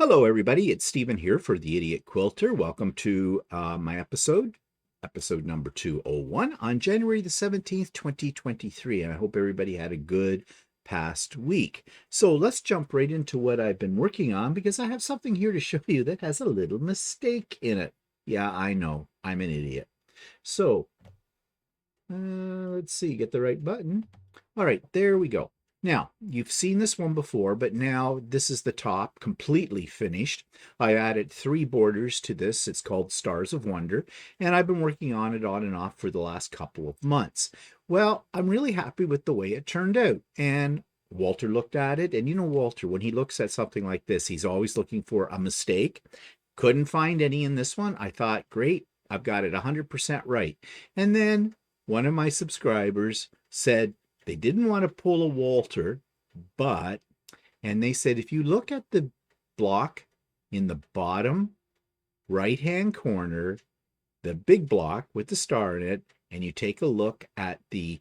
Hello, everybody. It's Stephen here for the Idiot Quilter. Welcome to my episode number 201 on January the 17th, 2023. And I hope everybody had a good past week. So let's jump right into what I've been working on because I have something here to show you that has a little mistake in it. Yeah, I know. I'm an idiot. So let's see, get the right button. All right, there we go. Now, you've seen this one before, but now this is the top, completely finished. I added 3 borders to this. It's called Stars of Wonder, and I've been working on it on and off for the last couple of months. Well, I'm really happy with the way it turned out, and Walter looked at it, and you know Walter, when he looks at something like this, he's always looking for a mistake. Couldn't find any in this one. I thought, great, I've got it 100% right. And then one of my subscribers said, they didn't want to pull a Walter, and they said, if you look at the block in the bottom right-hand corner, the big block with the star in it, and you take a look at the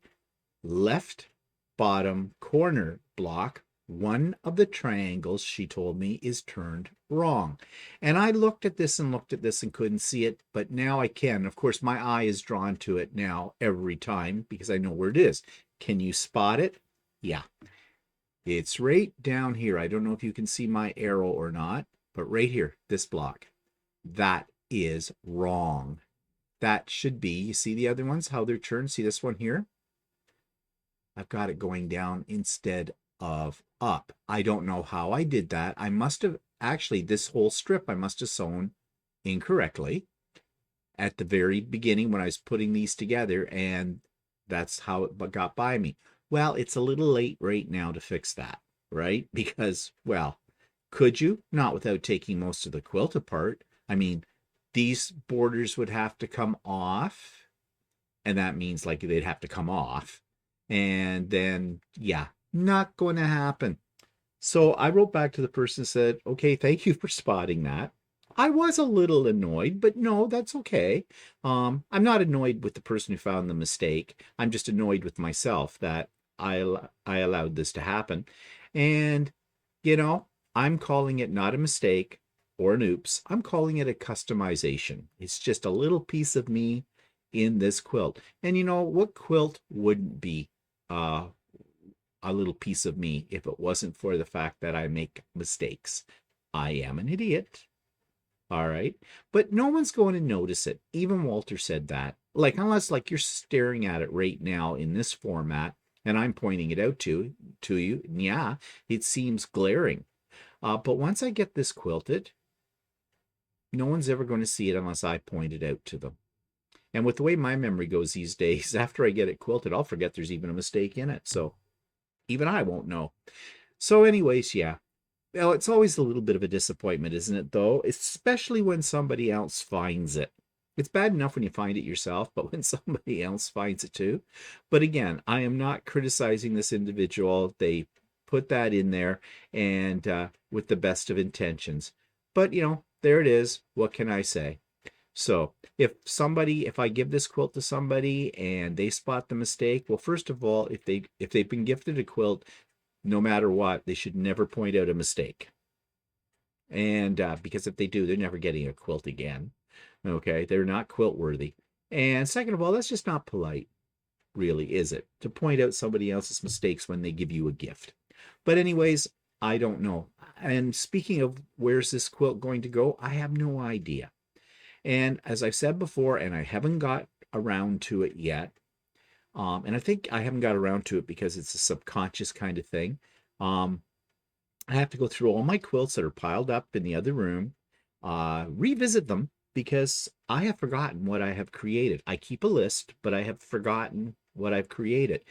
left bottom corner block, one of the triangles, she told me, is turned wrong. And I looked at this and couldn't see it, but now I can. Of course, my eye is drawn to it now every time because I know where it is. Can you spot it? Yeah. It's right down here. I don't know if you can see my arrow or not, but right here, this block. That is wrong. That should be, you see the other ones, how they're turned? See this one here? I've got it going down instead of up. I don't know how I did that. I must have, actually, this whole strip I must have sewn incorrectly at the very beginning when I was putting these together, and that's how it got by me. Well, it's a little late right now to fix that, right? Because, well, could you? Not without taking most of the quilt apart. I mean, these borders would have to come off, and that means like they'd have to come off. And then, yeah, not going to happen. So I wrote back to the person and said, okay, thank you for spotting that. I was a little annoyed, but no, that's okay. I'm not annoyed with the person who found the mistake. I'm just annoyed with myself that I allowed this to happen. And, you know, I'm calling it not a mistake or an oops. I'm calling it a customization. It's just a little piece of me in this quilt. And you know, what quilt wouldn't be a little piece of me if it wasn't for the fact that I make mistakes? I am an idiot. All right. But no one's going to notice it. Even Walter said that. Like, unless like you're staring at it right now in this format and I'm pointing it out to you. Yeah, it seems glaring. But once I get this quilted, no one's ever going to see it unless I point it out to them. And with the way my memory goes these days, after I get it quilted, I'll forget there's even a mistake in it. So even I won't know. So anyways, yeah. Well, it's always a little bit of a disappointment, isn't it, though? Especially when somebody else finds it. It's bad enough when you find it yourself, but when somebody else finds it too. But again, I am not criticizing this individual. They put that in there and with the best of intentions. But, you know, there it is. What can I say? So if I give this quilt to somebody and they spot the mistake, well, first of all, if they've been gifted a quilt, no matter what, they should never point out a mistake. And because if they do, they're never getting a quilt again. Okay, they're not quilt worthy. And second of all, that's just not polite, really, is it? To point out somebody else's mistakes when they give you a gift. But anyways, I don't know. And speaking of where's this quilt going to go, I have no idea. And as I've said before, and I haven't got around to it yet, and I think I haven't got around to it because it's a subconscious kind of thing. I have to go through all my quilts that are piled up in the other room, revisit them because I have forgotten what I have created. I keep a list, but I have forgotten what I've created.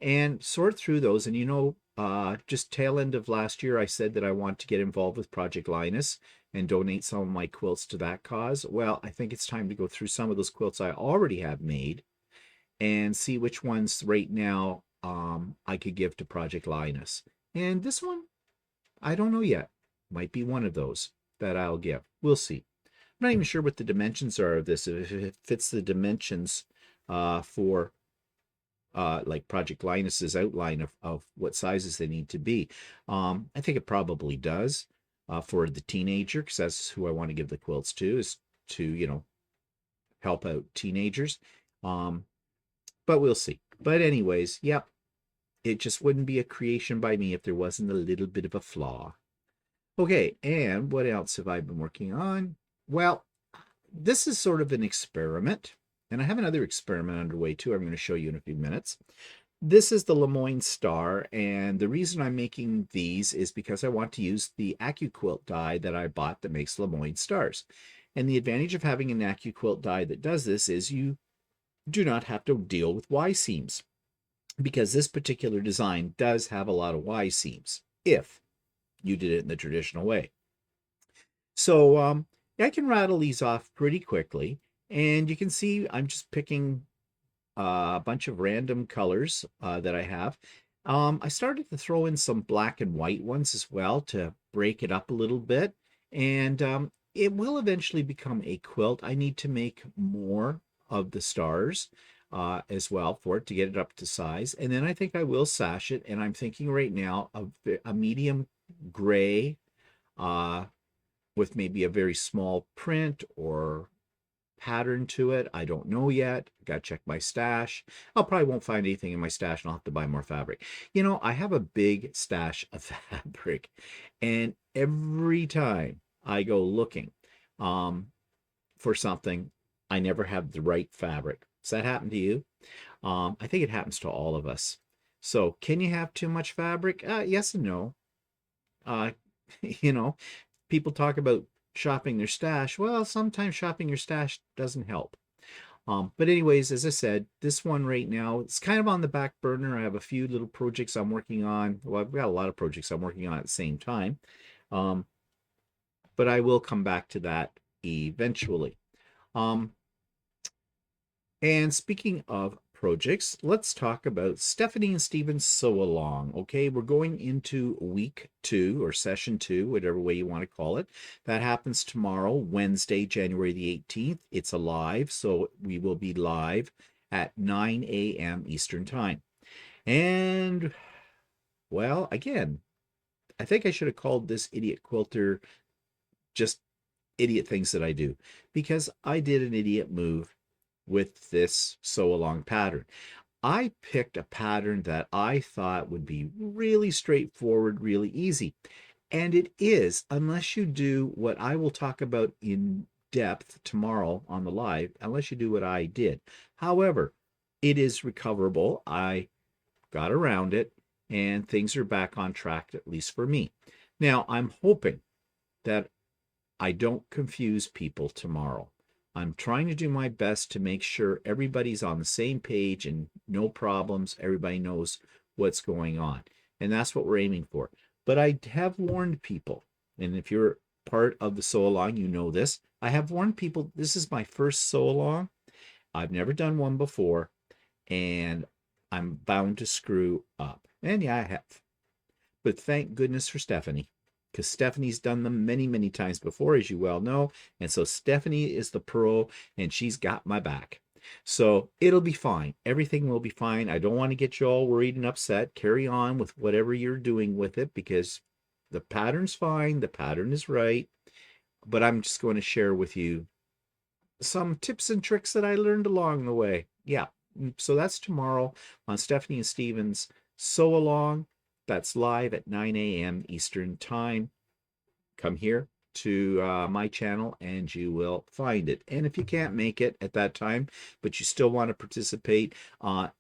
And sort through those. And you know, just tail end of last year, I said that I want to get involved with Project Linus and donate some of my quilts to that cause. Well, I think it's time to go through some of those quilts I already have made and see which ones right now I could give to Project Linus. And this one, I don't know yet. Might be one of those that I'll give. We'll see. I'm not even sure what the dimensions are of this, if it fits the dimensions for like Project Linus's outline of what sizes they need to be. I think it probably does. for the teenager, because that's who I want to give the quilts to, is to, help out teenagers. But we'll see. But anyways, yep, it just wouldn't be a creation by me if there wasn't a little bit of a flaw. Okay, and what else have I been working on? Well, this is sort of an experiment, and I have another experiment underway too. I'm going to show you in a few minutes. This is the Lemoine Star, and the reason I'm making these is because I want to use the AccuQuilt die that I bought that makes Lemoine Stars. And the advantage of having an AccuQuilt die that does this is you do not have to deal with Y seams, because this particular design does have a lot of Y seams if you did it in the traditional way. So I can rattle these off pretty quickly, and you can see I'm just picking a bunch of random colors that I have. I started to throw in some black and white ones as well to break it up a little bit, and it will eventually become a quilt. I need to make more of the stars as well for it to get it up to size, and then I think I will sash it, and I'm thinking right now of a medium gray with maybe a very small print or pattern to it. I don't know yet. Got to check my stash. I probably won't find anything in my stash and I'll have to buy more fabric. I have a big stash of fabric, and every time I go looking for something, I never have the right fabric. Does that happen to you? I think it happens to all of us. So can you have too much fabric? Yes and no. You know, people talk about shopping their stash. Well, sometimes shopping your stash doesn't help. But anyways, as I said, this one right now, it's kind of on the back burner. I have a few little projects I'm working on. Well, I've got a lot of projects I'm working on at the same time. But I will come back to that eventually. And speaking of projects, let's talk about Stephanie and Steven's Sew Along. Okay, we're going into week 2 or session 2, whatever way you want to call it. That happens tomorrow, Wednesday, January the 18th. It's a live, so we will be live at 9 a.m. Eastern Time. And, well, again, I think I should have called this Idiot Quilter just idiot things that I do, because I did an idiot move with this sew along pattern. I picked a pattern that I thought would be really straightforward, really easy. And it is, unless you do what I will talk about in depth tomorrow on the live, unless you do what I did. However, it is recoverable. I got around it, and things are back on track, at least for me. Now, I'm hoping that I don't confuse people tomorrow. I'm trying to do my best to make sure everybody's on the same page and no problems. Everybody knows what's going on. And that's what we're aiming for. But I have warned people, and if you're part of the sew along, you know this. I have warned people, this is my first sew along. I've never done one before, and I'm bound to screw up. And yeah, I have. But thank goodness for Stephanie, because Stephanie's done them many, many times before, as you well know. And so Stephanie is the pro, and she's got my back. So it'll be fine. Everything will be fine. I don't want to get you all worried and upset. Carry on with whatever you're doing with it, because the pattern's fine. The pattern is right. But I'm just going to share with you some tips and tricks that I learned along the way. Yeah. So that's tomorrow on Stephanie and Steven's Sew Along. That's live at 9 a.m. Eastern Time. Come here to my channel and you will find it. And if you can't make it at that time, but you still want to participate,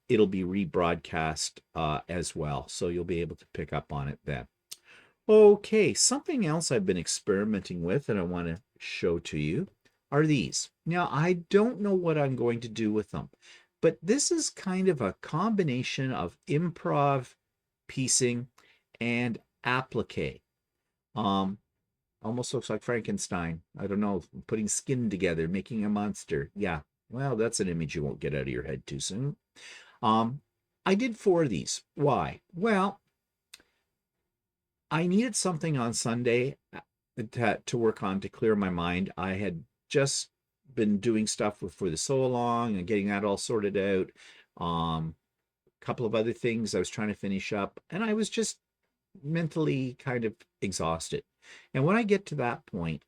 it'll be rebroadcast as well. So you'll be able to pick up on it then. Okay, something else I've been experimenting with and I want to show to you are these. Now, I don't know what I'm going to do with them, but this is kind of a combination of improv piecing and applique. Almost looks like Frankenstein. I don't know, putting skin together, making a monster. Yeah, well, that's an image you won't get out of your head too soon. I did 4 of these. Why? Well, I needed something on Sunday to work on to clear my mind. I had just been doing stuff for the sew along and getting that all sorted out. Couple of other things I was trying to finish up, and I was just mentally kind of exhausted. And when I get to that point,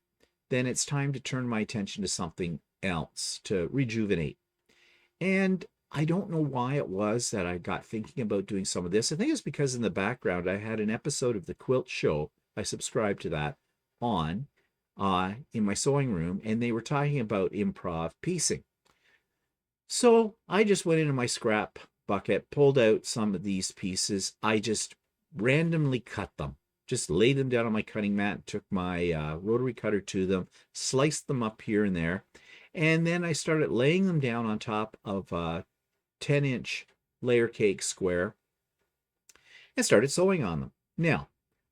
then it's time to turn my attention to something else to rejuvenate. And I don't know why it was that I got thinking about doing some of this. I think it's because in the background I had an episode of the Quilt Show. I subscribed to that on in my sewing room, and they were talking about improv piecing. So I just went into my scrap bucket, pulled out some of these pieces. I just randomly cut them, just laid them down on my cutting mat, took my rotary cutter to them, sliced them up here and there, and then I started laying them down on top of a 10-inch layer cake square and started sewing on them. Now,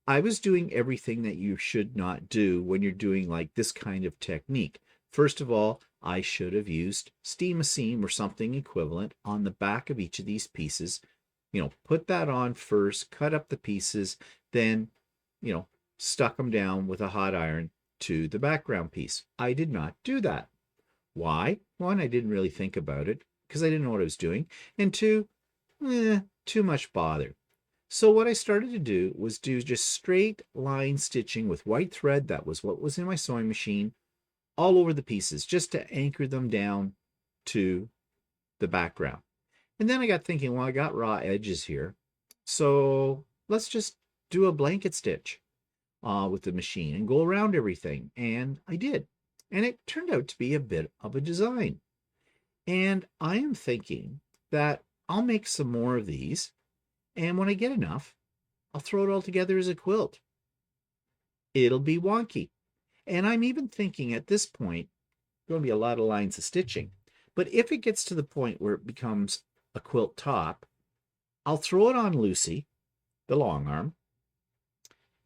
I was doing everything that you should not do when you're doing like this kind of technique. First of all, I should have used steam a seam or something equivalent on the back of each of these pieces. Put that on first, cut up the pieces, then, stuck them down with a hot iron to the background piece. I did not do that. Why? One, I didn't really think about it because I didn't know what I was doing. And two, too much bother. So what I started to do was do just straight line stitching with white thread. That was what was in my sewing machine, all over the pieces, just to anchor them down to the background. And then I got thinking, well, I got raw edges here, so let's just do a blanket stitch with the machine and go around everything. And I did. And it turned out to be a bit of a design. And I am thinking that I'll make some more of these. And when I get enough, I'll throw it all together as a quilt. It'll be wonky. And I'm even thinking at this point, going to be a lot of lines of stitching. But if it gets to the point where it becomes a quilt top, I'll throw it on Lucy, the long arm,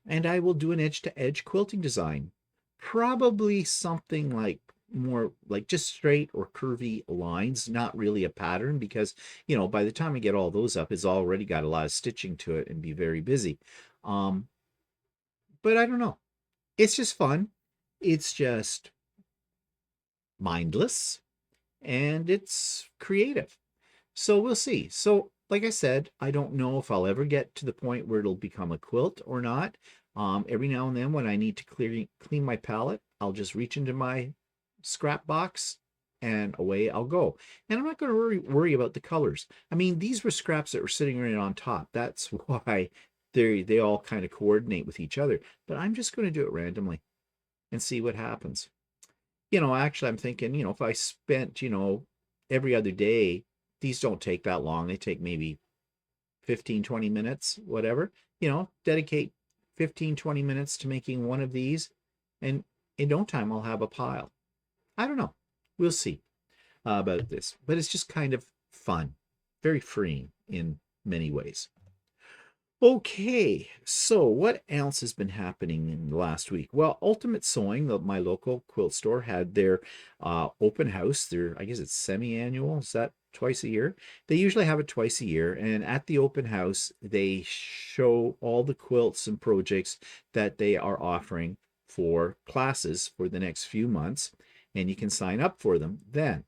and I will do an edge-to-edge quilting design. Probably something like more like just straight or curvy lines, not really a pattern, because by the time I get all those up, it's already got a lot of stitching to it and be very busy. But I don't know. It's just fun. It's just mindless and it's creative. So we'll see. So like I said, I don't know if I'll ever get to the point where it'll become a quilt or not. Every now and then when I need to clean my palette, I'll just reach into my scrap box and away I'll go. And I'm not going to worry about the colors. I mean, these were scraps that were sitting right on top. That's why they all kind of coordinate with each other. But I'm just going to do it randomly and see what happens. Actually, I'm thinking, if I spent, every other day, these don't take that long. They take maybe 15, 20 minutes, whatever. Dedicate 15, 20 minutes to making one of these, and in no time I'll have a pile. I don't know. We'll see about this. But it's just kind of fun. Very freeing in many ways. Okay, so what else has been happening in the last week? Well, Ultimate Sewing, my local quilt store, had their open house. I guess it's semi-annual. Is that twice a year? They usually have it twice a year. And at the open house, they show all the quilts and projects that they are offering for classes for the next few months. And you can sign up for them then.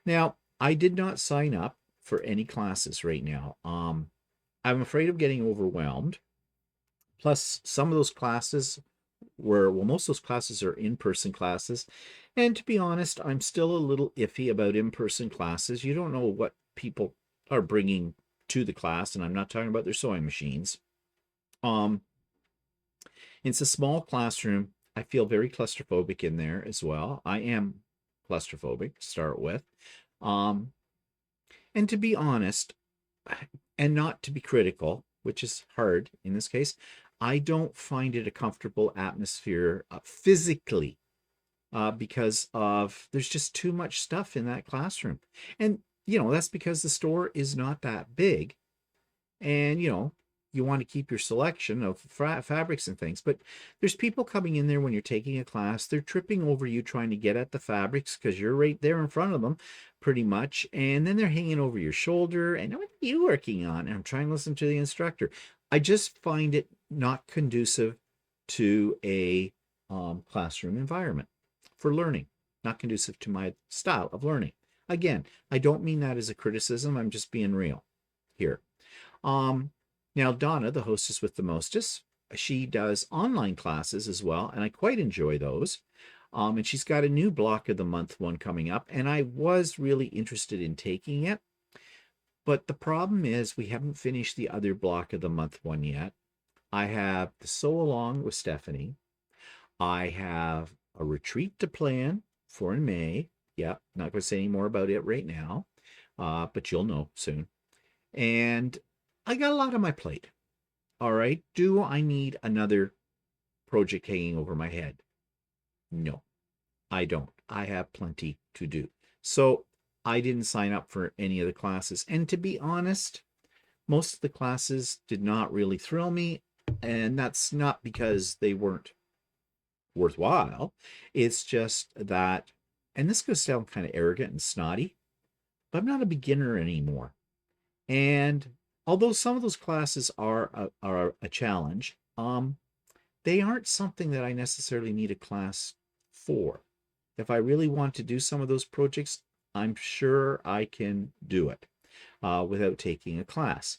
Now, I did not sign up for any classes right now. I'm afraid of getting overwhelmed. Plus, some of those classes most of those classes are in-person classes. And to be honest, I'm still a little iffy about in-person classes. You don't know what people are bringing to the class, and I'm not talking about their sewing machines. It's a small classroom. I feel very claustrophobic in there as well. I am claustrophobic to start with. And to be honest, and not to be critical, which is hard in this case, I don't find it a comfortable atmosphere physically because there's just too much stuff in that classroom. And, that's because the store is not that big. And, you want to keep your selection of fabrics and things. But there's people coming in there when you're taking a class. They're tripping over you trying to get at the fabrics because you're right there in front of them pretty much. And then they're hanging over your shoulder. And what are you working on? And I'm trying to listen to the instructor. I just find it not conducive to a classroom environment for learning. Not conducive to my style of learning. Again, I don't mean that as a criticism. I'm just being real here. Now, Donna, the hostess with the mostest, she does online classes as well, and I quite enjoy those. And she's got a new block of the month one coming up, and I was really interested in taking it. But the problem is we haven't finished the other block of the month one yet. I have the sew along with Stephanie. I have a retreat to plan for in May. Yeah, not going to say any more about it right now, but you'll know soon. And I got a lot on my plate. All right. Do I need another project hanging over my head? No, I don't. I have plenty to do. So I didn't sign up for any of the classes. And to be honest, most of the classes did not really thrill me. And that's not because they weren't worthwhile. It's just that, and this goes sound kind of arrogant and snotty, but I'm not a beginner anymore. And although some of those classes are a challenge, they aren't something that I necessarily need a class for. If I really want to do some of those projects, I'm sure I can do it without taking a class.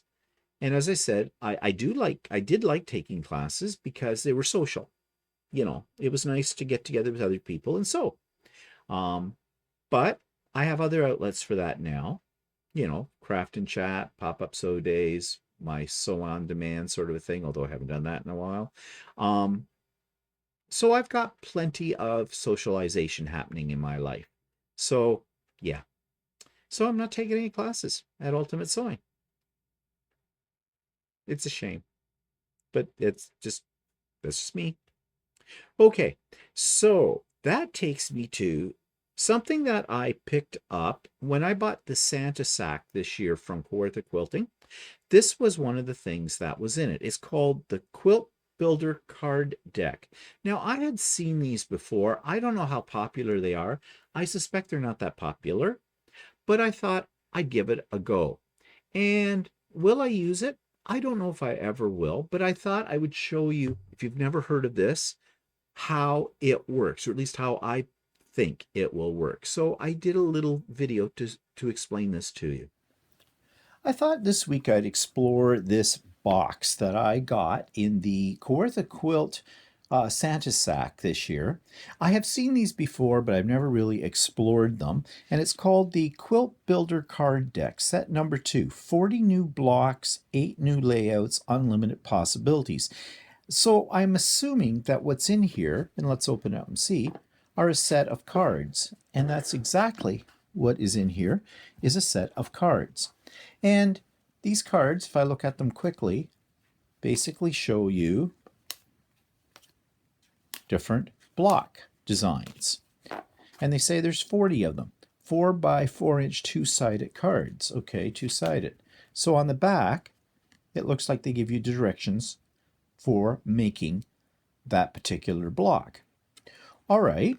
And as I said, I did like taking classes because they were social. You know, it was nice to get together with other people and so. But I have other outlets for that now. You know, craft and chat, pop-up sew days, my sew on demand sort of a thing, although I haven't done that in a while. So I've got plenty of socialization happening in my life. So yeah. So I'm not taking any classes at Ultimate Sewing. It's a shame, but that's just me. Okay, so that takes me to something that I picked up when I bought the Santa sack this year from Quilter Quilting. This was one of the things that was in it. It's called the Quilt Builder Card Deck. Now, I had seen these before. I don't know how popular they are. I suspect they're not that popular, but I thought I'd give it a go. And will I use it? I don't know if I ever will, but I thought I would show you, if you've never heard of this, how it works, or at least how I think it will work. So I did a little video to explain this to you. I thought this week I'd explore this box that I got in the Quilter Quilt Santa sack this year. I have seen these before, but I've never really explored them. And it's called the Quilt Builder Card Deck, set number 2, 40 new blocks, 8 new layouts, unlimited possibilities. So I'm assuming that what's in here, and let's open it up and see, are a set of cards. And that's exactly what is in here, is a set of cards. And these cards, if I look at them quickly, basically show you different block designs. And they say there's 40 of them. 4 by 4 inch two-sided cards. Okay, two-sided. So on the back, it looks like they give you directions for making that particular block. All right,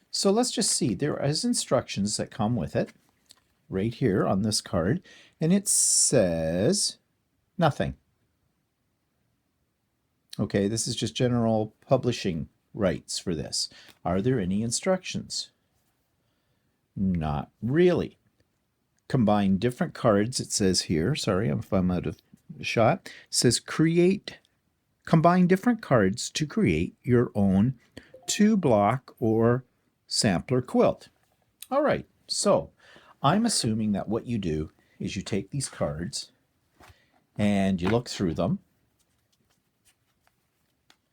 so let's just see. There is instructions that come with it right here on this card, and it says nothing. Okay, this is just general publishing rights for this. Are there any instructions? Not really. Combine different cards, it says here. Sorry if I'm out of shot. It says combine different cards to create your own 2-block or sampler quilt. All right, so I'm assuming that what you do is you take these cards and you look through them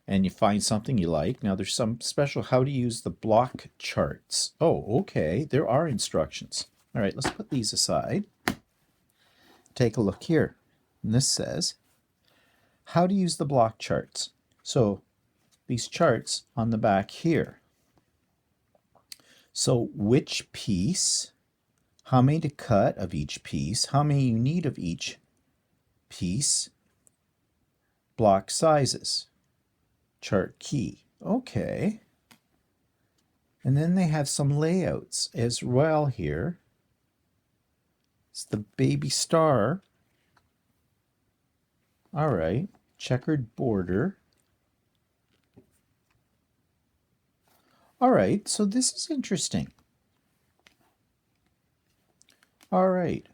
and you find something you like. Now there's some special how to use the block charts. Oh, okay, there are instructions. All right, let's put these aside. Take a look here. And this says how to use the block charts. So these charts on the back here. So which piece, how many to cut of each piece, how many you need of each piece, block sizes, chart key. Okay. And then they have some layouts as well here. It's the baby star. All right. Checkered border. All right. So this is interesting. All right.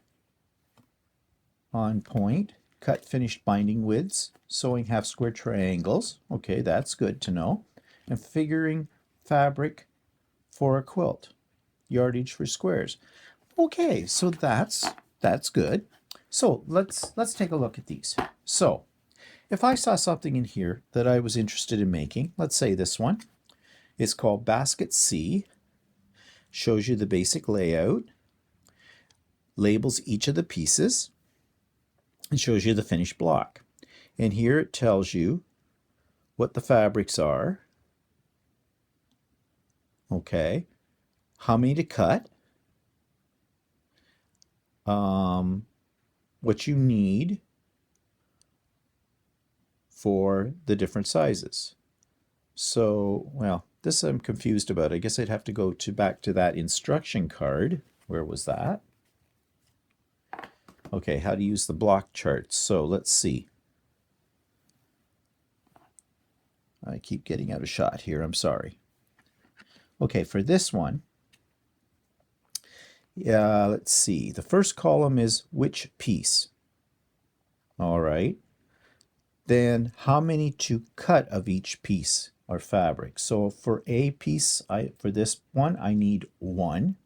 On point. cut finished binding widths, sewing half square triangles. Okay, that's good to know. And figuring fabric for a quilt, yardage for squares. Okay, so that's good. So let's take a look at these. So if I saw something in here that I was interested in making, let's say this one. It's called Basket C. Shows you the basic layout, labels each of the pieces, and shows you the finished block. And here it tells you what the fabrics are. Okay, how many to cut, what you need for the different sizes. So, well, this I'm confused about. I guess I'd have to go back to that instruction card. Where was that? Okay, how to use the block charts. So let's see. I keep getting out of shot here. I'm sorry. Okay, for this one, yeah, let's see. The first column is which piece. All right. Then how many to cut of each piece or fabric. So for a piece, for this one, I need 1.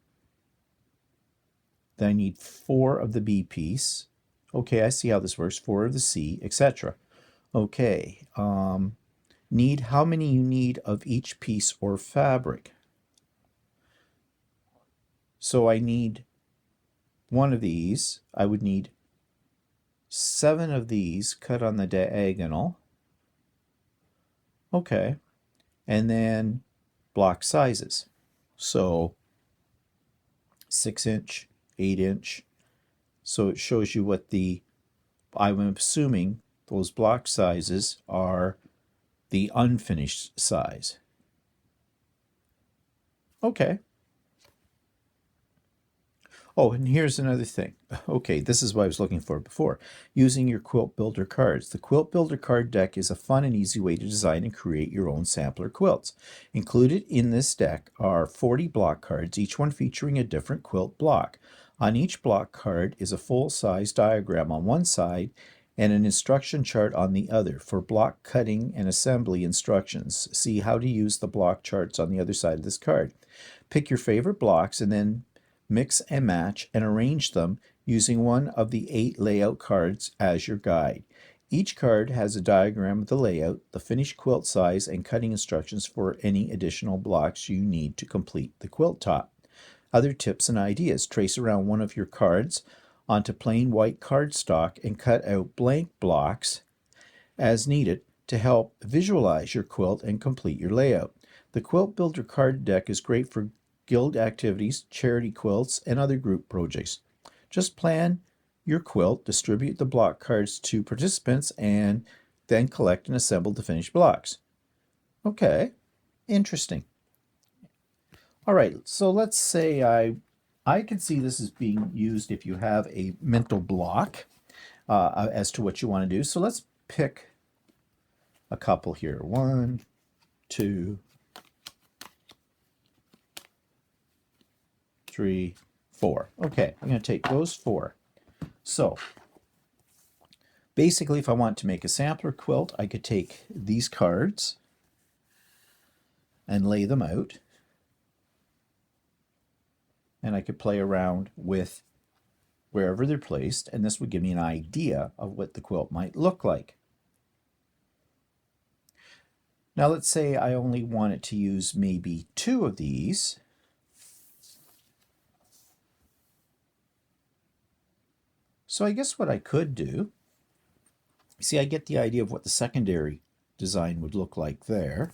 Then I need 4 of the B piece. Okay, I see how this works. 4 of the C, etc. Okay, need how many you need of each piece or fabric. So I need 1 of these. I would need 7 of these cut on the diagonal. Okay, and then block sizes. So 6-inch, 8-inch. So it shows you what I'm assuming those block sizes are the unfinished size. Okay. Oh, and here's another thing. Okay, this is what I was looking for before. Using your Quilt Builder cards. The Quilt Builder card deck is a fun and easy way to design and create your own sampler quilts. Included in this deck are 40 block cards, each one featuring a different quilt block. On each block card is a full-size diagram on one side and an instruction chart on the other for block cutting and assembly instructions. See how to use the block charts on the other side of this card. Pick your favorite blocks and then mix and match and arrange them using one of the 8 layout cards as your guide. Each card has a diagram of the layout, the finished quilt size, and cutting instructions for any additional blocks you need to complete the quilt top. Other tips and ideas: trace around one of your cards onto plain white cardstock and cut out blank blocks as needed to help visualize your quilt and complete your layout. The Quilt Builder card deck is great for guild activities, charity quilts, and other group projects. Just plan your quilt, distribute the block cards to participants, and then collect and assemble the finished blocks. Okay, interesting. All right, so let's say I can see this as being used if you have a mental block as to what you want to do. So let's pick a couple here. 1, 2, 3, 4. Okay, I'm going to take those 4. So basically, if I want to make a sampler quilt, I could take these cards and lay them out. And I could play around with wherever they're placed, and this would give me an idea of what the quilt might look like. Now let's say I only wanted to use maybe 2 of these. So I guess what I could do, see, I get the idea of what the secondary design would look like there.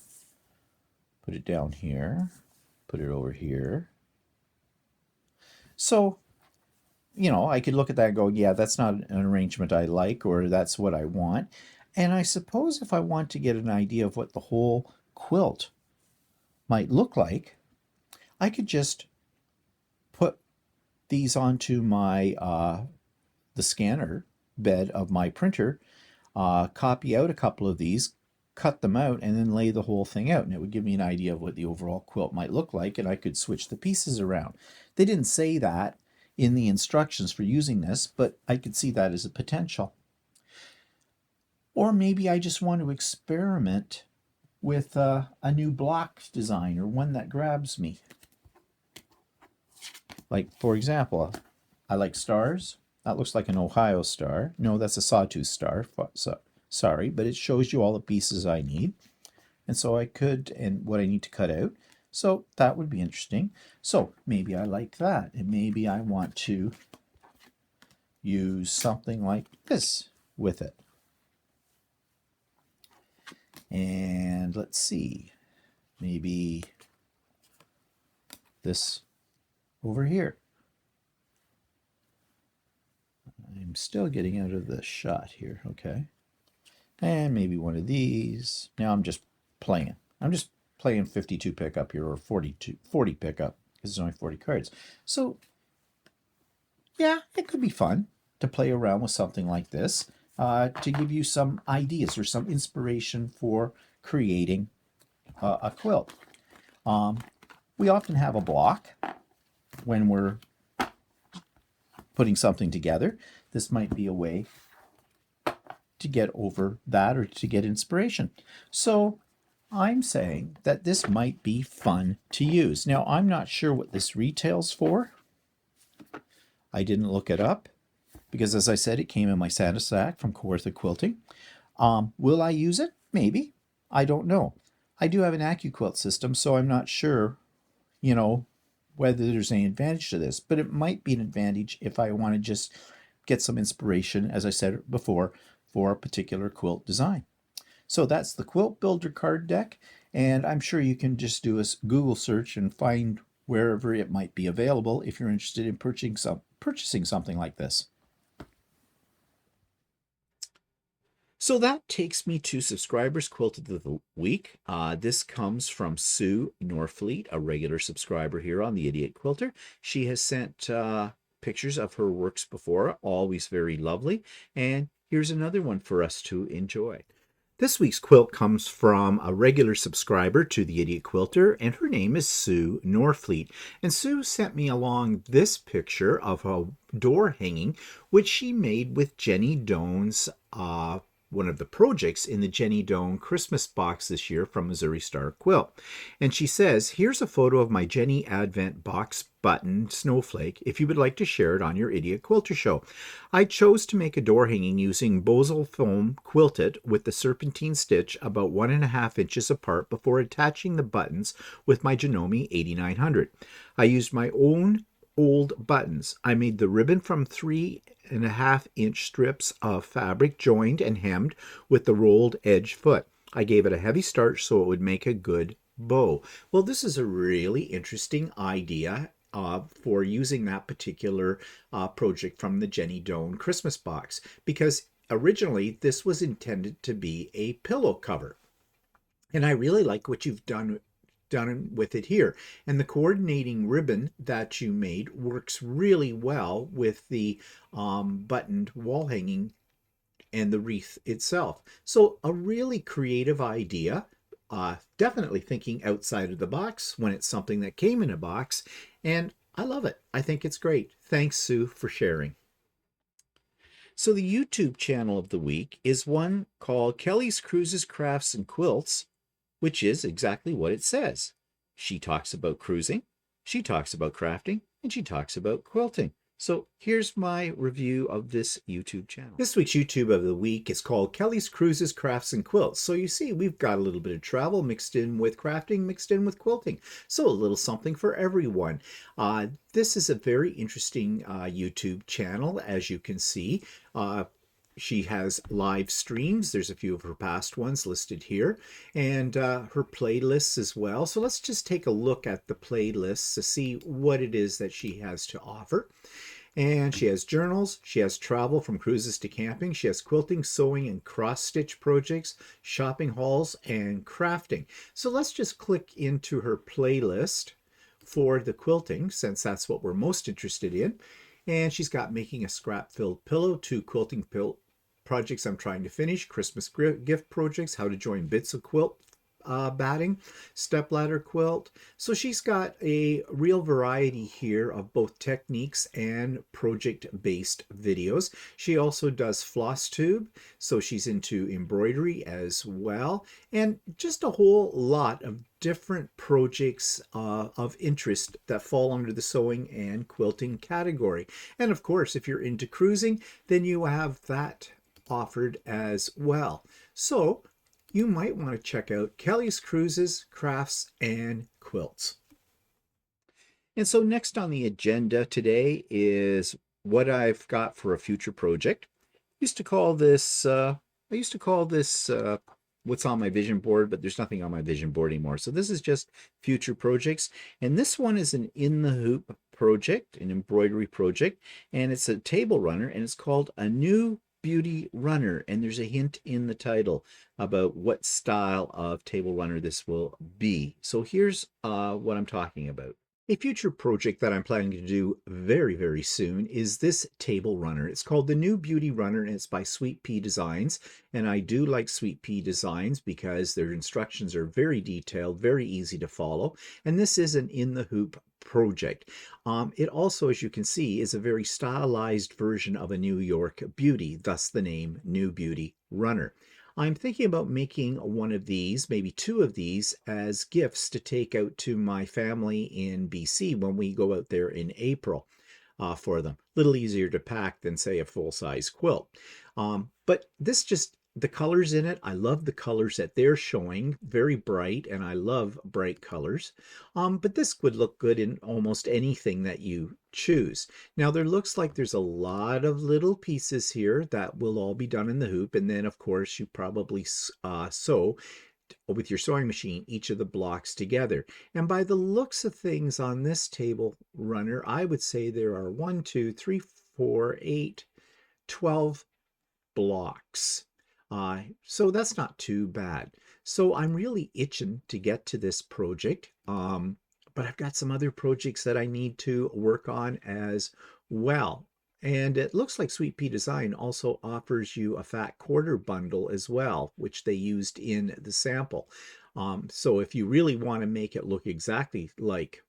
Put it down here, put it over here. So, you know, I could look at that and go, yeah, that's not an arrangement I like, or that's what I want. And I suppose if I want to get an idea of what the whole quilt might look like, I could just put these onto my the scanner bed of my printer, copy out a couple of these, cut them out, and then lay the whole thing out. And it would give me an idea of what the overall quilt might look like, and I could switch the pieces around. They didn't say that in the instructions for using this, but I could see that as a potential. Or maybe I just want to experiment with a new block design or one that grabs me. Like, for example, I like stars. That looks like an Ohio star. No, that's a sawtooth star. Sorry, but it shows you all the pieces I need. And so I could, and what I need to cut out. So that would be interesting. So maybe I like that. And maybe I want to use something like this with it. And let's see, maybe this over here. I'm still getting out of the shot here, okay. And maybe one of these. Now I'm just playing. I'm just playing 52 pickup here, or 40 pickup, because there's only 40 cards. So yeah, it could be fun to play around with something like this, to give you some ideas or some inspiration for creating a quilt. We often have a block when we're putting something together. This might be a way to get over that or to get inspiration. So I'm saying that this might be fun to use. Now, I'm not sure what this retails for. I didn't look it up because, as I said, it came in my Santa sack from Quilter Quilting. Will I use it? Maybe. I don't know. I do have an AccuQuilt system, so I'm not sure, whether there's any advantage to this, but it might be an advantage if I want to just get some inspiration, as I said before, for a particular quilt design. So that's the Quilt Builder card deck, and I'm sure you can just do a Google search and find wherever it might be available if you're interested in purchasing something like this. So that takes me to subscribers quilted of the week. This comes from Sue Norfleet, a regular subscriber here on the Idiot Quilter. She has sent pictures of her works before, always very lovely. And here's another one for us to enjoy. This week's quilt comes from a regular subscriber to the Idiot Quilter, and her name is Sue Norfleet. And Sue sent me along this picture of a door hanging, which she made with Jenny Doan's one of the projects in the Jenny Doan Christmas box this year from Missouri Star Quilt. And she says, here's a photo of my Jenny Advent box button snowflake if you would like to share it on your Idiot Quilter show. I chose to make a door hanging using Bosal foam quilted with the serpentine stitch about 1.5 inches apart before attaching the buttons with my Janome 8900. I used my own old buttons. I made the ribbon from 3.5-inch strips of fabric joined and hemmed with the rolled edge foot. I gave it a heavy starch so it would make a good bow. Well, this is a really interesting idea for using that particular project from the Jenny Doan Christmas box, because originally this was intended to be a pillow cover. And I really like what you've done with it here. And the coordinating ribbon that you made works really well with the buttoned wall hanging and the wreath itself. So a really creative idea. Definitely thinking outside of the box when it's something that came in a box. And I love it. I think it's great. Thanks, Sue, for sharing. So the YouTube channel of the week is one called Kelley's Cruises, Crafts, and Quilts, which is exactly what it says. She talks about cruising, she talks about crafting, and she talks about quilting. So here's my review of this YouTube channel. This week's YouTube of the week is called Kelley's Cruises, Crafts, and Quilts. So you see, we've got a little bit of travel mixed in with crafting, mixed in with quilting. So a little something for everyone. This is a very interesting YouTube channel, as you can see. She has live streams. There's a few of her past ones listed here, and her playlists as well. So let's just take a look at the playlists to see what it is that she has to offer. And she has journals, she has travel from cruises to camping, she has quilting, sewing, and cross-stitch projects, shopping hauls, and crafting. So let's just click into her playlist for the quilting, since that's what we're most interested in. And she's got making a scrap-filled pillow, 2 quilting projects I'm trying to finish, Christmas gift projects, how to join bits of quilt batting, stepladder quilt. So she's got a real variety here of both techniques and project-based videos. She also does floss tube, so she's into embroidery as well, and just a whole lot of different projects of interest that fall under the sewing and quilting category. And of course, if you're into cruising, then you have that offered as well. So you might want to check out Kelley's Cruises, Crafts, and Quilts. And so next on the agenda today is what I've got for a future project. I used to call this what's on my vision board, but there's nothing on my vision board anymore. So this is just future projects. And this one is an in the hoop project, an embroidery project, and it's a table runner, and it's called a New Beauty Runner. And there's a hint in the title about what style of table runner this will be. So here's what I'm talking about. A future project that I'm planning to do very, very soon is this table runner. It's called the New Beauty Runner, and it's by Sweet Pea Designs. And I do like Sweet Pea Designs because their instructions are very detailed, very easy to follow. And this is an in the hoop project. It also, as you can see, is a very stylized version of a New York beauty, thus the name New Beauty Runner. I'm thinking about making one of these, maybe two of these, as gifts to take out to my family in BC when we go out there in April for them. A little easier to pack than, say, a full-size quilt. But this just, the colors in it, I love the colors that they're showing, very bright, and I love bright colors. But this would look good in almost anything that you choose. Now there looks like there's a lot of little pieces here that will all be done in the hoop, and then of course you probably sew with your sewing machine each of the blocks together. And by the looks of things on this table runner, I would say there are 1, 2, 3, 4, 8, 12 blocks. So that's not too bad. So I'm really itching to get to this project. But I've got some other projects that I need to work on as well. And it looks like Sweet Pea Design also offers you a fat quarter bundle as well, which they used in the sample. So if you really want to make it look exactly like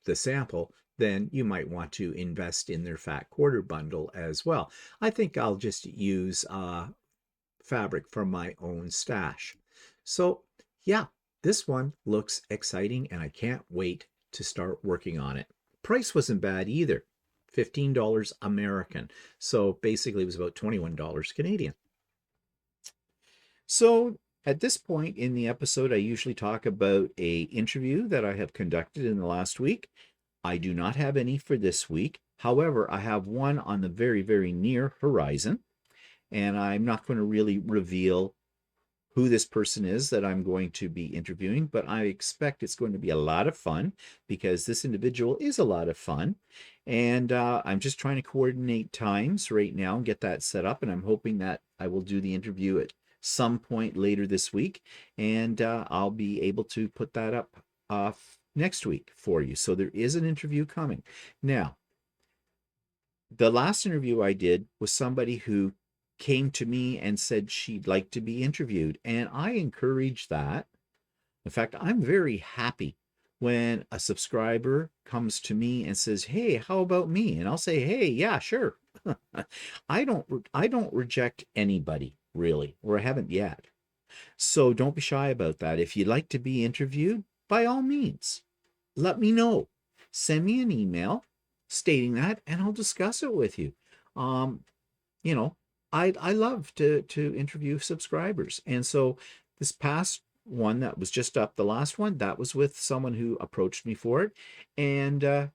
the sample, then you might want to invest in their fat quarter bundle as well. I think I'll just use fabric from my own stash. So yeah, this one looks exciting and I can't wait to start working on it. Price wasn't bad either, $15 American. So basically it was about $21 Canadian. So at this point in the episode, I usually talk about an interview that I have conducted in the last week. I do not have any for this week. However, I have one on the very, very near horizon. And I'm not going to really reveal who this person is that I'm going to be interviewing, but I expect it's going to be a lot of fun because this individual is a lot of fun. And I'm just trying to coordinate times right now and get that set up. And I'm hoping that I will do the interview at some point later this week. And I'll be able to put that up next week for you. So there is an interview coming. Now, the last interview I did was somebody who came to me and said she'd like to be interviewed, and I encourage that. In fact, I'm very happy when a subscriber comes to me and says, "Hey, how about me?" And I'll say, "Hey, yeah, sure." I don't reject anybody really, or I haven't yet. So don't be shy about that. If you'd like to be interviewed, by all means, let me know. Send me an email stating that, and I'll discuss it with you. You know, I love to interview subscribers. And so this past one that was just up, the last one, that was with someone who approached me for it. And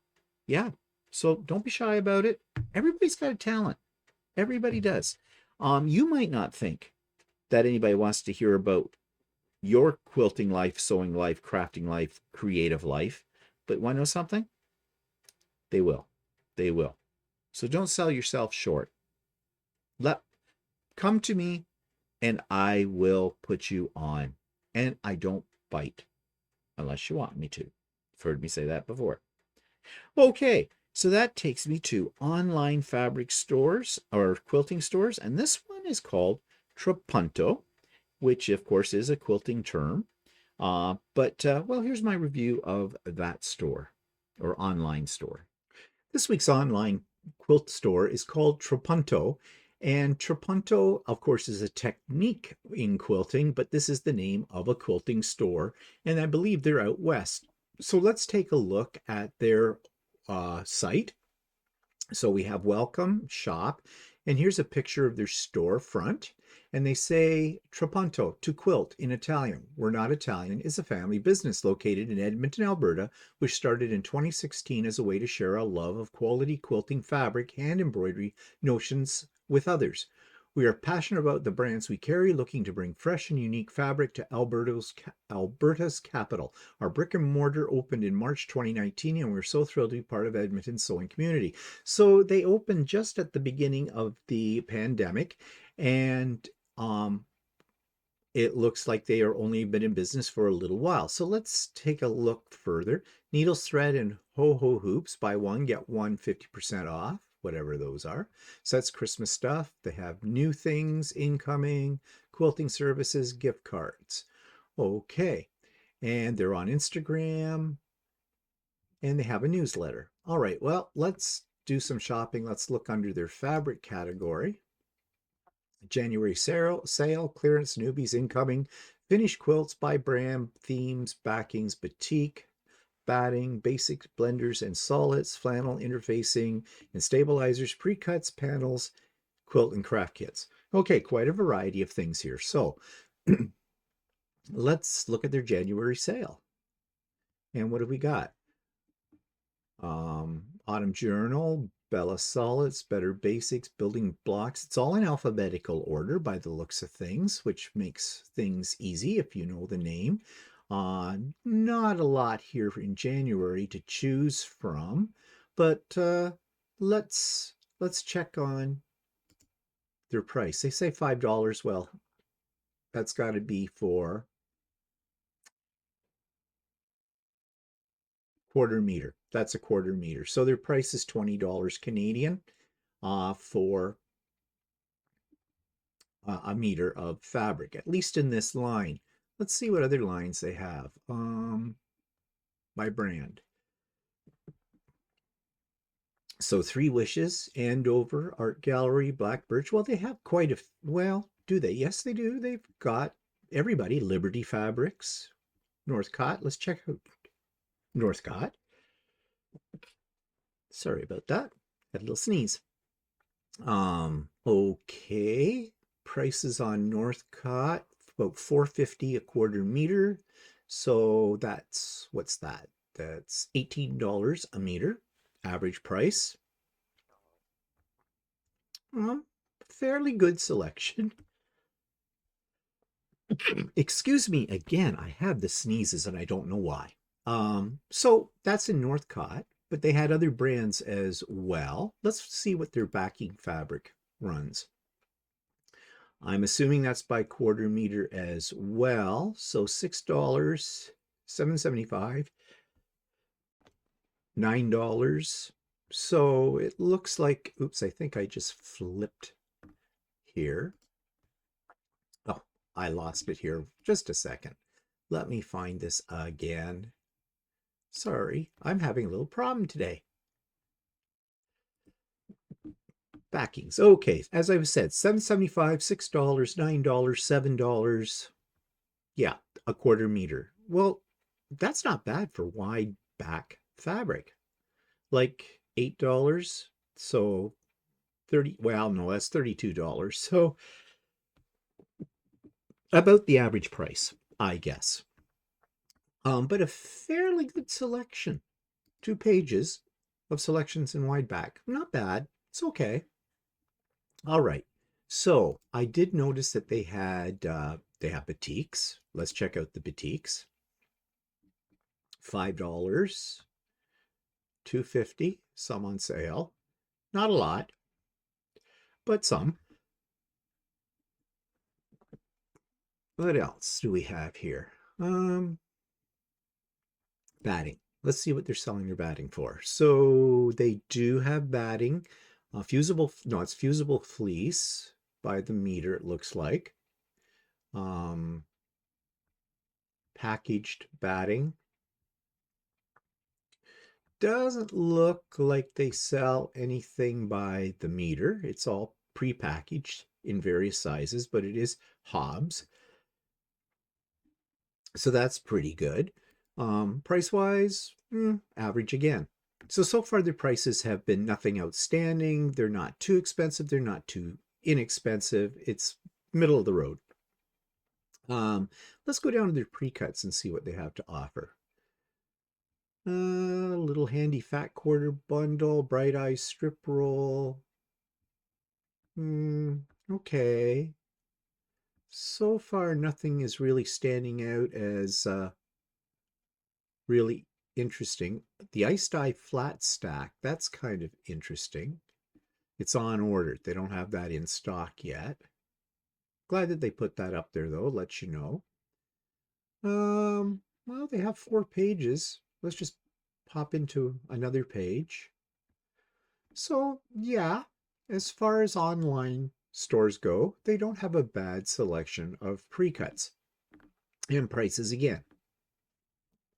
yeah, so don't be shy about it. Everybody's got a talent. Everybody does. You might not think that anybody wants to hear about your quilting life, sewing life, crafting life, creative life, but want to know something? They will. They will. So don't sell yourself short. Come to me and I will put you on. And I don't bite unless you want me to. You've heard me say that before. Okay, so that takes me to online fabric stores or quilting stores. And this one is called Trapunto, which of course is a quilting term. Well, here's my review of that store or online store. This week's online quilt store is called Trapunto. And Trapunto, of course, is a technique in quilting, but this is the name of a quilting store. And I believe they're out west. So let's take a look at their site. So we have welcome, shop, and here's a picture of their storefront. And they say Trapunto to quilt in Italian. We're not Italian is a family business located in Edmonton, Alberta, which started in 2016 as a way to share a love of quality quilting fabric, hand embroidery notions with others. We are passionate about the brands we carry, looking to bring fresh and unique fabric to Alberta's capital. Our brick and mortar opened in March 2019, and we're so thrilled to be part of Edmonton's sewing community. So they opened just at the beginning of the pandemic, and it looks like they are only been in business for a little while. So let's take a look further. Needles, thread, and ho-ho hoops. Buy one, get one 50% off, whatever those are. So that's Christmas stuff. They have new things incoming, quilting services, gift cards. Okay. And they're on Instagram, and they have a newsletter. All right, well, let's do some shopping. Let's look under their fabric category. January sale, clearance, newbies incoming, finished quilts by brand, themes, backings, batik, batting, basic blenders and solids, flannel interfacing and stabilizers, pre-cuts, panels, quilt and craft kits. Okay, quite a variety of things here. So let's look at their January sale. And what have we got? Autumn Journal, Bella Solids, Better Basics, Building Blocks. It's all in alphabetical order by the looks of things, which makes things easy if you know the name. Not a lot here in January to choose from, but let's check on their price. They say $5. Well, that's got to be for quarter meter. That's a quarter meter. So their price is $20 Canadian for a meter of fabric, at least in this line. Let's see what other lines they have by brand. So Three Wishes, Andover, Art Gallery, Black Birch. Well, they have quite a, well, do they? Yes, they do. They've got everybody. Liberty Fabrics, Northcott. Let's check out Northcott. Sorry about that. Had a little sneeze. Okay. Prices on Northcott, about $4.50 a quarter meter. So that's, what's that? That's $18 a meter, average price. Fairly good selection. Excuse me again, I have the sneezes and I don't know why. So that's in Northcott, but they had other brands as well. Let's see what their backing fabric runs. I'm assuming that's by quarter meter as well. So $6, $7.75, $9. So it looks like, oops, I think I just flipped here. Oh, I lost it here. Just a second. Let me find this again. Sorry, I'm having a little problem today. Backings. Okay, as I said, $7.75, $6, $9, $7. Yeah, a quarter meter. Well, that's not bad for wide back fabric. Like $8. So 30, well, no, that's $32. So about the average price, I guess. But a fairly good selection. 2 pages of selections in wide back. Not bad. It's okay. All right. So I did notice that they have batiks. Let's check out the batiks. $5, $2.50, some on sale. Not a lot, but some. What else do we have here? Batting. Let's see what they're selling their batting for. So they do have batting. Fusible, no, it's fusible fleece by the meter, it looks like. packaged batting. Doesn't look like they sell anything by the meter. It's all pre-packaged in various sizes, but it is Hobbs. So that's pretty good. Price-wise, average again. So far the prices have been nothing outstanding. They're not too expensive. They're not too inexpensive. It's middle of the road. Let's go down to their pre-cuts and see what they have to offer. Little handy fat quarter bundle, bright eye strip roll. Okay. So far, nothing is really standing out as really interesting. The ice dye flat stack, that's kind of interesting. It's on order. They don't have that in stock yet. Glad that they put that up there though, let you know. Well, they have 4 pages. Let's just pop into another page. So, yeah, as far as online stores go, they don't have a bad selection of pre-cuts. And prices again,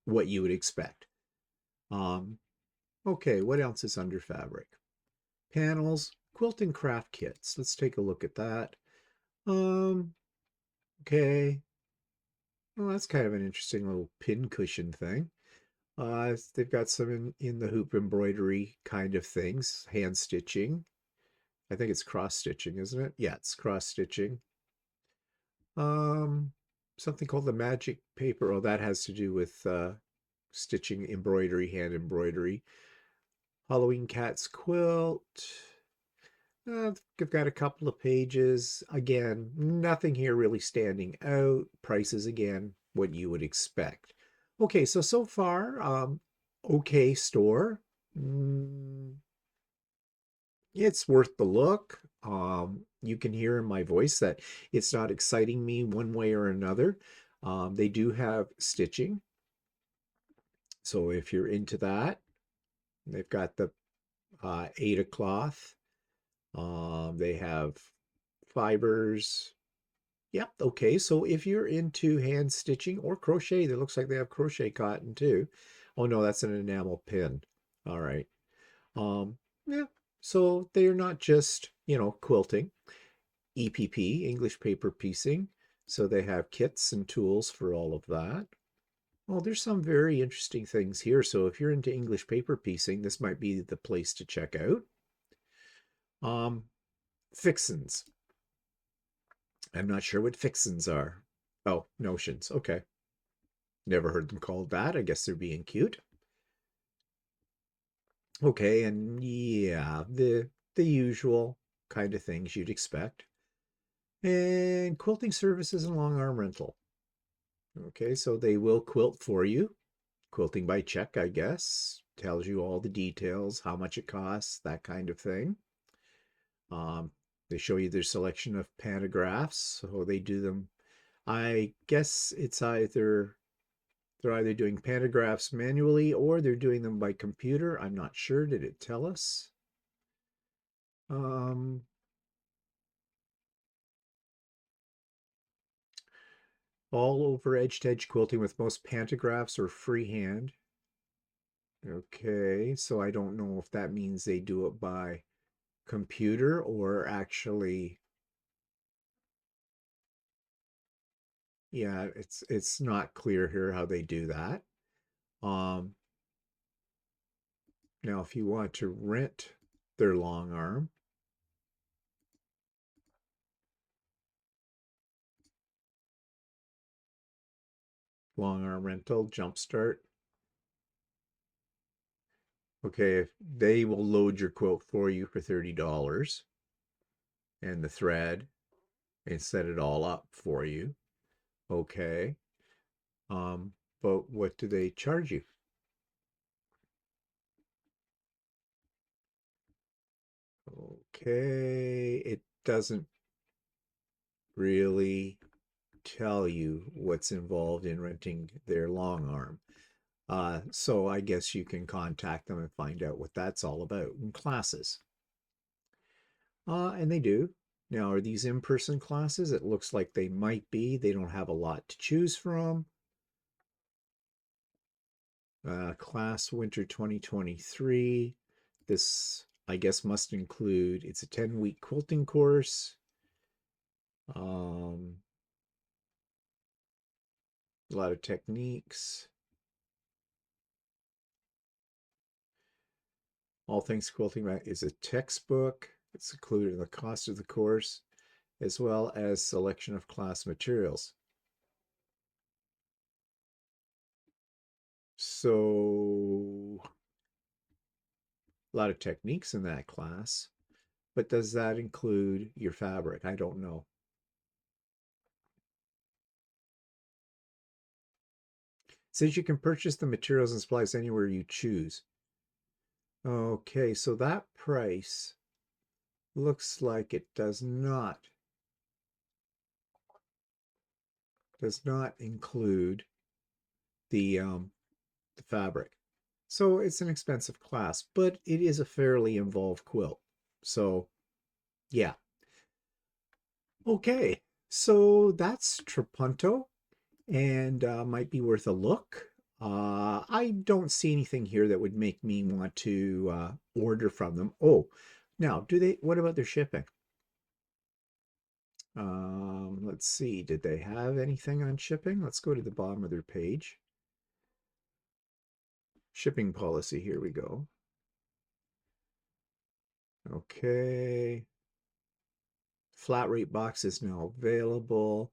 what you would expect. Okay, what else is under fabric? Panels, quilt and craft kits. Let's take a look at that. Okay. Well, that's kind of an interesting little pin cushion thing. They've got some in the hoop embroidery kind of things, hand stitching. I think it's cross stitching, isn't it? Yeah, it's cross stitching. Um, Something called the magic paper. Oh, that has to do with stitching embroidery, hand embroidery. Halloween Cat's quilt. I've got a couple of pages. Again, nothing here really standing out. Prices again, what you would expect. Okay, so far, okay store. It's worth the look. You can hear in my voice that it's not exciting me one way or another. They do have stitching. So if you're into that, they've got the Ada cloth. They have fibers. Yep, okay. So if you're into hand stitching or crochet, it looks like they have crochet cotton too. Oh no, that's an enamel pin. All right. Yeah. So they're not just, quilting. EPP, English paper piecing. So they have kits and tools for all of that. Well, there's some very interesting things here. So if you're into English paper piecing, this might be the place to check out. Fixins. I'm not sure what fixins are. Oh, notions. Okay. Never heard them called that. I guess they're being cute. Okay, and yeah, the usual kind of things you'd expect. And quilting services and long arm rental. Okay, so they will quilt for you. Quilting by check, I guess. Tells you all the details, how much it costs, that kind of thing. They show you their selection of pantographs, so they do them. I guess they're either doing pantographs manually or they're doing them by computer. I'm not sure. Did it tell us? Um, all over edge to edge quilting with most pantographs or freehand. Okay, so I don't know if that means they do it by computer or actually, yeah, it's not clear here how they do that. Um, Now if you want to rent their long arm, rental, jumpstart. Okay, they will load your quilt for you for $30 and the thread and set it all up for you. Okay. But what do they charge you? Okay, it doesn't really tell you what's involved in renting their long arm. So I guess you can contact them and find out what that's all about in classes. And they do. Now, are these in-person classes? It looks like they might be. They don't have a lot to choose from. Class Winter 2023. This, I guess, must include, it's a 10-week quilting course. A lot of techniques. All Things Quilting is a textbook. It's included in the cost of the course, as well as selection of class materials. So, a lot of techniques in that class, but does that include your fabric? I don't know. It says you can purchase the materials and supplies anywhere you choose. Okay, so that price looks like it does not include the fabric. So it's an expensive class, but it is a fairly involved quilt. So yeah. Okay, so that's Trapunto and might be worth a look. I don't see anything here that would make me want to order from them. Oh, now, what about their shipping? Let's see, did they have anything on shipping? Let's go to the bottom of their page. Shipping policy, here we go. Okay. Flat rate box is now available.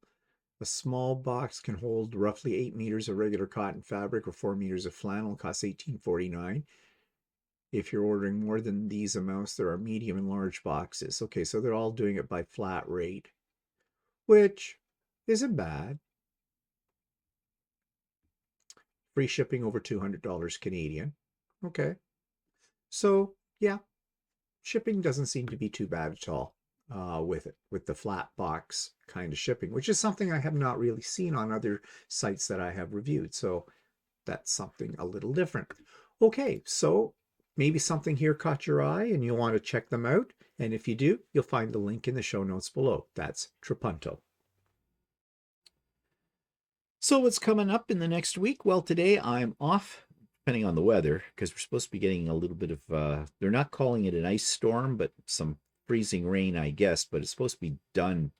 A small box can hold roughly 8 meters of regular cotton fabric or 4 meters of flannel. Costs $18.49. If you're ordering more than these amounts, there are medium and large boxes. Okay, so they're all doing it by flat rate, which isn't bad. Free shipping over $200 Canadian. Okay, so yeah, shipping doesn't seem to be too bad at all with the flat box kind of shipping, which is something I have not really seen on other sites that I have reviewed. So that's something a little different. Okay, so maybe something here caught your eye and you'll want to check them out. And if you do, you'll find the link in the show notes below. That's Trapunto. So what's coming up in the next week? Well, today I'm off, depending on the weather, because we're supposed to be getting a little bit of, they're not calling it an ice storm, but some freezing rain, I guess, but it's supposed to be done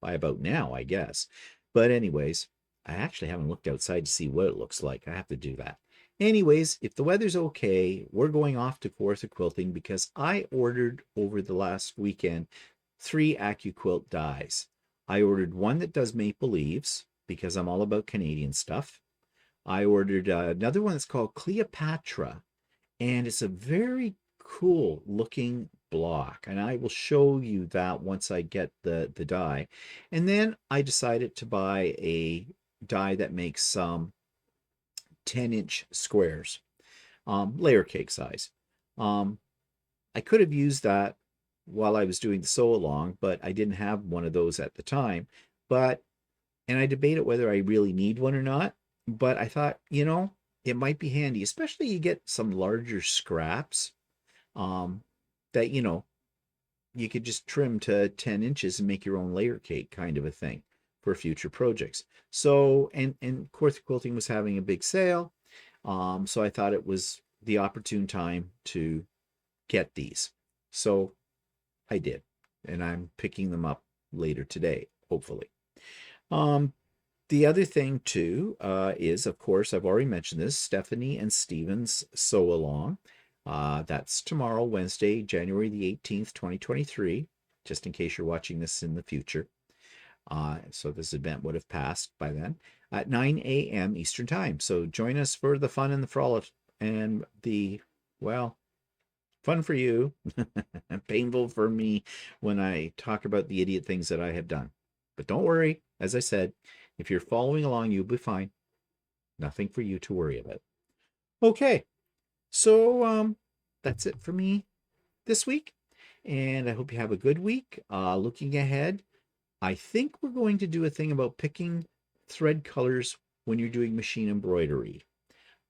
by about now, I guess. But anyways, I actually haven't looked outside to see what it looks like. I have to do that. Anyways, if the weather's okay, we're going off to Kawartha Quilting because I ordered over the last weekend 3 AccuQuilt dies. I ordered one that does maple leaves because I'm all about Canadian stuff. I ordered another one that's called Cleopatra, and it's a very cool looking block, and I will show you that once I get the die. And then I decided to buy a die that makes some 10-inch squares, layer cake size. I could have used that while I was doing the sew along, but I didn't have one of those at the time. And I debated whether I really need one or not, but I thought, it might be handy, especially you get some larger scraps um, that, you could just trim to 10 inches and make your own layer cake kind of a thing for future projects. So, and Kawartha Quilting was having a big sale. So I thought it was the opportune time to get these. So I did, and I'm picking them up later today, hopefully. Um, the other thing too is, of course, I've already mentioned this, Stephanie and Steven's sew along. That's tomorrow, Wednesday, January the 18th, 2023, just in case you're watching this in the future. So this event would have passed by then at 9 a.m. Eastern Time. So join us for the fun and the frolic and well, fun for you, painful for me when I talk about the idiot things that I have done. But don't worry, as I said, if you're following along, you'll be fine. Nothing for you to worry about. Okay, so that's it for me this week, and I hope you have a good week. Looking ahead, I think we're going to do a thing about picking thread colors when you're doing machine embroidery.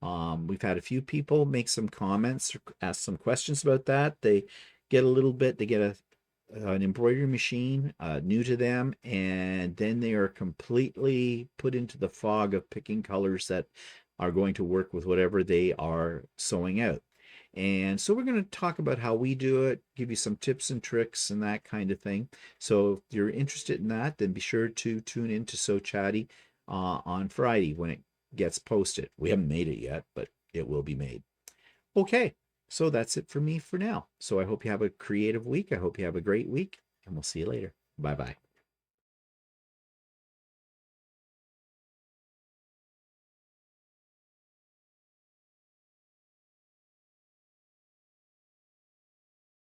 We've had a few people make some comments, ask some questions about that. They get an embroidery machine new to them, and then they are completely put into the fog of picking colors that are going to work with whatever they are sewing out. And so we're going to talk about how we do it, give you some tips and tricks and that kind of thing. So if you're interested in that, then be sure to tune in to Sew Chatty on Friday when it gets posted. We haven't made it yet, but it will be made. Okay, so that's it for me for now. So I hope you have a creative week. I hope you have a great week, and we'll see you later. Bye-bye.